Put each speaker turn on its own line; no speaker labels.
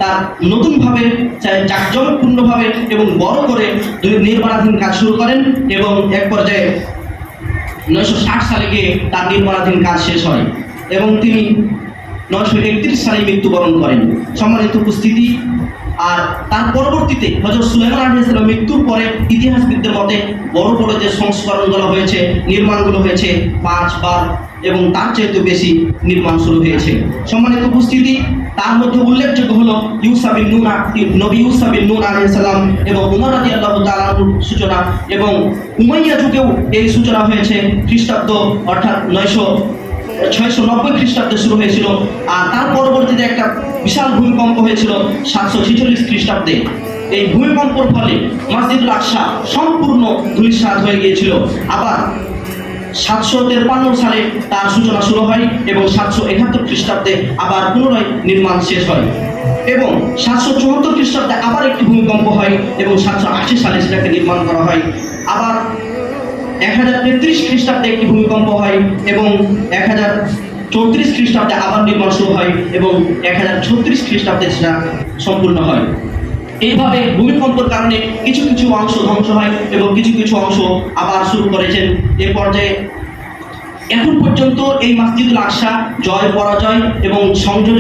তার নতুনভাবে জাঁকজমকপূর্ণভাবে এবং বড় করে নির্মাণাধীন কাজ শুরু করেন এবং এক পর্যায়ে 960 সালে গিয়ে তার নির্মাণাধীন কাজ শেষ হয় এবং তিনি 931 সালে মৃত্যুবরণ করেন। সম্মানিত উপস্থিতি, আর তার পরবর্তীতে হযরত সুলাইমান আলাইহিস সালাম মৃত্যুর পরে ইতিহাসবিদদের মতে বড় বড় যে সংস্করণগুলো হয়েছে, নির্মাণগুলো হয়েছে 5 বার এবং তার চাইতে বেশি নির্মাণ শুরু হয়েছে। সম্মানিত উপস্থিতি, তার মধ্যে উল্লেখযোগ্য হলো নবী ইউসা বিন নূন আলাইহিস সালাম এবং উমর রাদিয়াল্লাহু তাআলা আনহুর সূচনা এবং উমাইয়া যুগেও এই সূচনা হয়েছে খ্রিস্টাব্দ অর্থাৎ 690 খ্রিস্টাব্দে শুরু হয়েছিল। আর তার পরবর্তীতে একটা বিশাল ভূমিকম্প হয়েছিল 746 খ্রিস্টাব্দে। এই ভূমিকম্পের ফলে মসজিদুল আকসা সম্পূর্ণ ধূলিসাৎ হয়ে গিয়েছিল। আবার 753 সালে তার সূচনা শুরু হয় এবং 771 খ্রিস্টাব্দে আবার পুনরায় নির্মাণ শেষ হয় এবং 774 খ্রিস্টাব্দে আবার একটি ভূমিকম্প হয় এবং 780 সালে সেটাকে নির্মাণ করা হয়। আবার 1033 খ্রিস্টাব্দে একটি ভূমিকম্প হয় এবং 1034 খ্রিস্টাব্দে আবার নির্মাণ শুরু হয় এবং 1036 খ্রিস্টাব্দে সেটা সম্পূর্ণ হয়। এইভাবে ভূমিকম্পের কারণে কিছু কিছু অংশ ধ্বংস হয় এবং কিছু কিছু অংশ আবার শুরু করেছেন। এ পর্যায়ে এখন পর্যন্ত এই মসজিদুল আকসা জয় পরাজয় এবং সংযোজন